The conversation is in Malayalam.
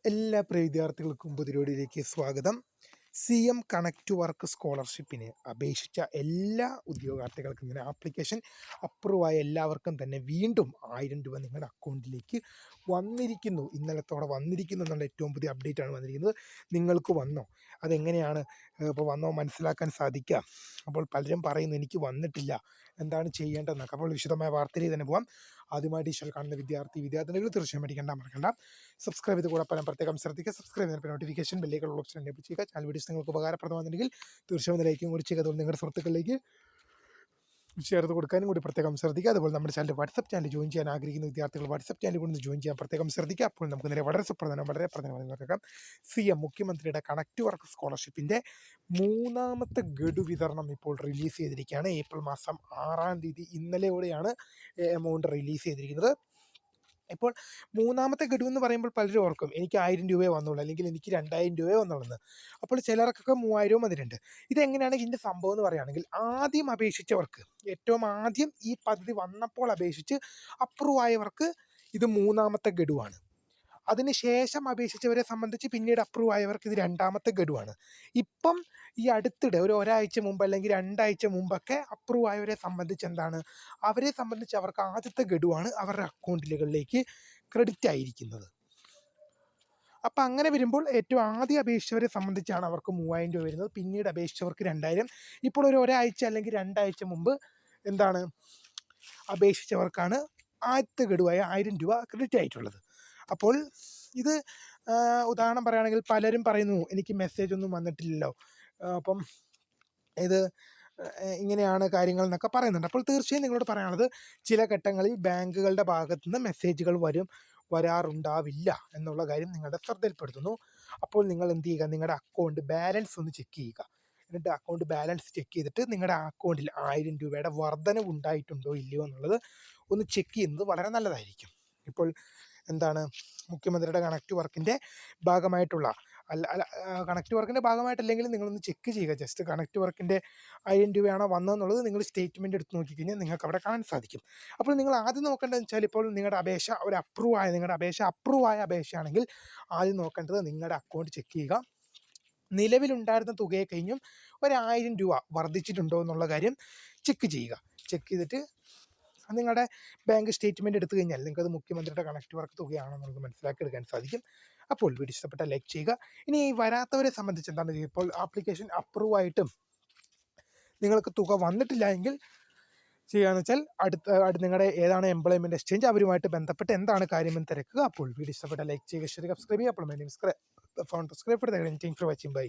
എല്ലാ പ്രിയ വിദ്യാർത്ഥികൾക്കും പുതിയൊടിയിലേക്ക് സ്വാഗതം. CM കണക്ട് വർക്ക് സ്കോളർഷിപ്പിന് അപേക്ഷിച്ച എല്ലാ ഉദ്യോഗാർത്ഥികൾക്കും ഇങ്ങനെ ആപ്ലിക്കേഷൻ അപ്രൂവ് ആയ എല്ലാവർക്കും തന്നെ വീണ്ടും 1000 രൂപ നിങ്ങളുടെ അക്കൗണ്ടിലേക്ക് വന്നിരിക്കുന്നു. ഇന്നലത്തോടെ വന്നിരിക്കുന്നു എന്നുള്ള ഏറ്റവും പുതിയ അപ്ഡേറ്റ് ആണ് വന്നിരിക്കുന്നത്. നിങ്ങൾക്ക് വന്നോ? അതെങ്ങനെയാണ് ഇപ്പോൾ വന്നോ മനസ്സിലാക്കാൻ സാധിക്കുക? അപ്പോൾ പലരും പറയുന്നു എനിക്ക് വന്നിട്ടില്ല, എന്താണ് ചെയ്യേണ്ടതെന്നൊക്കെ. അപ്പോൾ വിശദമായ വാർത്തയിലേക്ക് തന്നെ പോകാം. ആദ്യമായിട്ട് ഈ കാണുന്ന വിദ്യാർത്ഥിനികൾ തീർച്ചയായും മറക്കണ്ട, സബ്സ്ക്രൈബ് ചെയ്ത് കൂടെ പ്രത്യേകം ശ്രദ്ധിക്കുക. സബ്സ്ക്രൈബ് ചെയ്തപ്പോൾ നോട്ടിഫിക്കേഷൻ ബെല്ലേക്കുള്ള ഓപ്ഷൻ എനേബിൾ ചെയ്യുക. ചാനൽ വീഡിയോസ് നിങ്ങൾക്ക് ഉപകാരപ്രദമാണെന്നുണ്ടെങ്കിൽ തീർച്ചയായും ലൈക്കും കൂടി ചെയ്യുക. അതുപോലെ നിങ്ങളുടെ സുഹൃത്തുക്കളിലേക്ക് ഷെയർ ചെയ്ത് കൊടുക്കാനും കൂടി പ്രത്യേകം ശ്രദ്ധിക്കുക. അതുപോലെ നമ്മുടെ ചാനൽ വാട്സപ്പ് ചാനൽ ജോയിൻ ചെയ്യാൻ ആഗ്രഹിക്കുന്ന വിദ്യാർത്ഥികൾ വാട്സപ്പ് ചാനൽ കൊണ്ട് ജോയിൻ ചെയ്യാൻ പ്രത്യേകം ശ്രദ്ധിക്കുക. അപ്പോൾ നമുക്ക് നേരെ വളരെ പ്രധാനമായി നോക്കാം. CM മുഖ്യമന്ത്രിയുടെ കണക്ട് വർക്ക് സ്കോളർഷിപ്പിൻ്റെ 3ാമത്തെ ഗഡു വിതരണം ഇപ്പോൾ റിലീസ് ചെയ്തിരിക്കുകയാണ്. ഏപ്രിൽ മാസം 6-ാം തീയതി ഇന്നലെയോടെയാണ് എമൗണ്ട് റിലീസ് ചെയ്തിരിക്കുന്നത്. ഇപ്പോൾ 3ാമത്തെ ഗഡു എന്ന് പറയുമ്പോൾ പലരും ഓർക്കും എനിക്ക് 1000 രൂപയെ വന്നുള്ളൂ, അല്ലെങ്കിൽ എനിക്ക് 2000 രൂപയെ വന്നുള്ളൂ. അപ്പോൾ ചിലർക്കൊക്കെ 3000 വന്നിട്ടുണ്ട്. ഇതെങ്ങനെയാണ് ഇതിൻ്റെ സംഭവം എന്ന് പറയുകയാണെങ്കിൽ, ആദ്യം അപേക്ഷിച്ചവർക്ക്, ഏറ്റവും ആദ്യം ഈ പദ്ധതി വന്നപ്പോൾ അപേക്ഷിച്ച് അപ്രൂവ് ആയവർക്ക് ഇത് 3ാമത്തെ ഗഡുവാണ്. അതിനുശേഷം അപേക്ഷിച്ചവരെ സംബന്ധിച്ച് പിന്നീട് അപ്രൂവ് ആയവർക്ക് ഇത് 2ാമത്തെ ഗഡുവാണ്. ഇപ്പം ഈ അടുത്തിടെ ഒരാഴ്ച മുമ്പ് അല്ലെങ്കിൽ 2 ആഴ്ച മുമ്പൊക്കെ അപ്രൂവ് ആയവരെ സംബന്ധിച്ച് എന്താണ്, അവരെ സംബന്ധിച്ച് അവർക്ക് ആദ്യത്തെ ഗഡുവാണ് അവരുടെ അക്കൗണ്ടുകളിലേക്ക് ക്രെഡിറ്റ് ആയിരിക്കുന്നത്. അപ്പം അങ്ങനെ വരുമ്പോൾ ഏറ്റവും ആദ്യം അപേക്ഷിച്ചവരെ സംബന്ധിച്ചാണ് അവർക്ക് 3000 രൂപ വരുന്നത്. പിന്നീട് അപേക്ഷിച്ചവർക്ക് 2000. ഇപ്പോൾ ഒരാഴ്ച അല്ലെങ്കിൽ 2 ആഴ്ച മുമ്പ് എന്താണ് അപേക്ഷിച്ചവർക്കാണ് ആദ്യത്തെ ഗഡുവായ 1000 രൂപ ക്രെഡിറ്റ് ആയിട്ടുള്ളത്. അപ്പോൾ ഇത് ഉദാഹരണം പറയുകയാണെങ്കിൽ പലരും പറയുന്നു എനിക്ക് മെസ്സേജ് ഒന്നും വന്നിട്ടില്ലല്ലോ, അപ്പം ഇത് ഇങ്ങനെയാണ് കാര്യങ്ങൾ എന്നൊക്കെ പറയുന്നുണ്ട്. അപ്പോൾ തീർച്ചയായും നിങ്ങളോട് പറയാനുള്ളത്, ചില ഘട്ടങ്ങളിൽ ബാങ്കുകളുടെ ഭാഗത്തു നിന്ന് മെസ്സേജുകൾ വരാറുണ്ടാവില്ല എന്നുള്ള കാര്യം നിങ്ങളുടെ ശ്രദ്ധയിൽപ്പെടുത്തുന്നു. അപ്പോൾ നിങ്ങൾ എന്ത് ചെയ്യുക, നിങ്ങളുടെ അക്കൗണ്ട് ബാലൻസ് ഒന്ന് ചെക്ക് ചെയ്യുക. എന്നിട്ട് അക്കൗണ്ട് ബാലൻസ് ചെക്ക് ചെയ്തിട്ട് നിങ്ങളുടെ അക്കൗണ്ടിൽ 1000 രൂപയുടെ വർധനവ് ഉണ്ടായിട്ടുണ്ടോ ഇല്ലയോ എന്നുള്ളത് ഒന്ന് ചെക്ക് ചെയ്യുന്നത് വളരെ നല്ലതായിരിക്കും. ഇപ്പോൾ എന്താണ്, മുഖ്യമന്ത്രിയുടെ കണക്ട് വർക്കിൻ്റെ ഭാഗമായിട്ടുള്ള കണക്ട് വർക്കിൻ്റെ ഭാഗമായിട്ടല്ലെങ്കിൽ നിങ്ങളൊന്ന് ചെക്ക് ചെയ്യുക. ജസ്റ്റ് കണക്ട് വർക്കിൻ്റെ 1000 രൂപയാണോ വന്നതെന്നുള്ളത് നിങ്ങൾ സ്റ്റേറ്റ്മെൻറ്റ് എടുത്ത് നോക്കിക്കഴിഞ്ഞാൽ നിങ്ങൾക്ക് അവിടെ കാണാൻ സാധിക്കും. അപ്പോൾ നിങ്ങൾ ആദ്യം നോക്കേണ്ടതെന്ന് വെച്ചാൽ, ഇപ്പോൾ നിങ്ങളുടെ അപേക്ഷ അപ്രൂവ് ആയ അപേക്ഷയാണെങ്കിൽ ആദ്യം നോക്കേണ്ടത് നിങ്ങളുടെ അക്കൗണ്ട് ചെക്ക് ചെയ്യുക. നിലവിലുണ്ടായിരുന്ന തുകയെ കഴിഞ്ഞും 1000 രൂപ വർദ്ധിച്ചിട്ടുണ്ടോ എന്നുള്ള കാര്യം ചെക്ക് ചെയ്യുക. ചെക്ക് ചെയ്തിട്ട് നിങ്ങളുടെ ബാങ്ക് സ്റ്റേറ്റ്മെൻറ്റ് എടുത്തു കഴിഞ്ഞാൽ നിങ്ങൾക്കത് മുഖ്യമന്ത്രിയുടെ കണക്ട് വർക്ക് തുകയാണോ എന്നുള്ളത് മനസ്സിലാക്കി എടുക്കാൻ സാധിക്കും. അപ്പോൾ വീഡിയോ ഇഷ്ടപ്പെട്ടാൽ ലൈക്ക് ചെയ്യുക. ഇനി ഈ വരാത്തവരെ സംബന്ധിച്ച് എന്താണ്, ഇപ്പോൾ ആപ്ലിക്കേഷൻ അപ്രൂവ് ആയിട്ടും നിങ്ങൾക്ക് തുക വന്നിട്ടില്ല എങ്കിൽ ചെയ്യുകയെന്ന് വെച്ചാൽ നിങ്ങളുടെ ഏതാണ് എംപ്ലോയ്മെൻറ്റ് എക്സ്ചേഞ്ച്, അവരുമായിട്ട് ബന്ധപ്പെട്ട് എന്താണ് കാര്യമെന്ന് തിരക്കുക. അപ്പോൾ വീഡിയോ ഇഷ്ടപ്പെട്ടാൽ ലൈക്ക് ചെയ്യുക, സബ്സ്ക്രൈബ് ചെയ്യുക. അപ്പോൾ my name is phone subscribe for watching. By.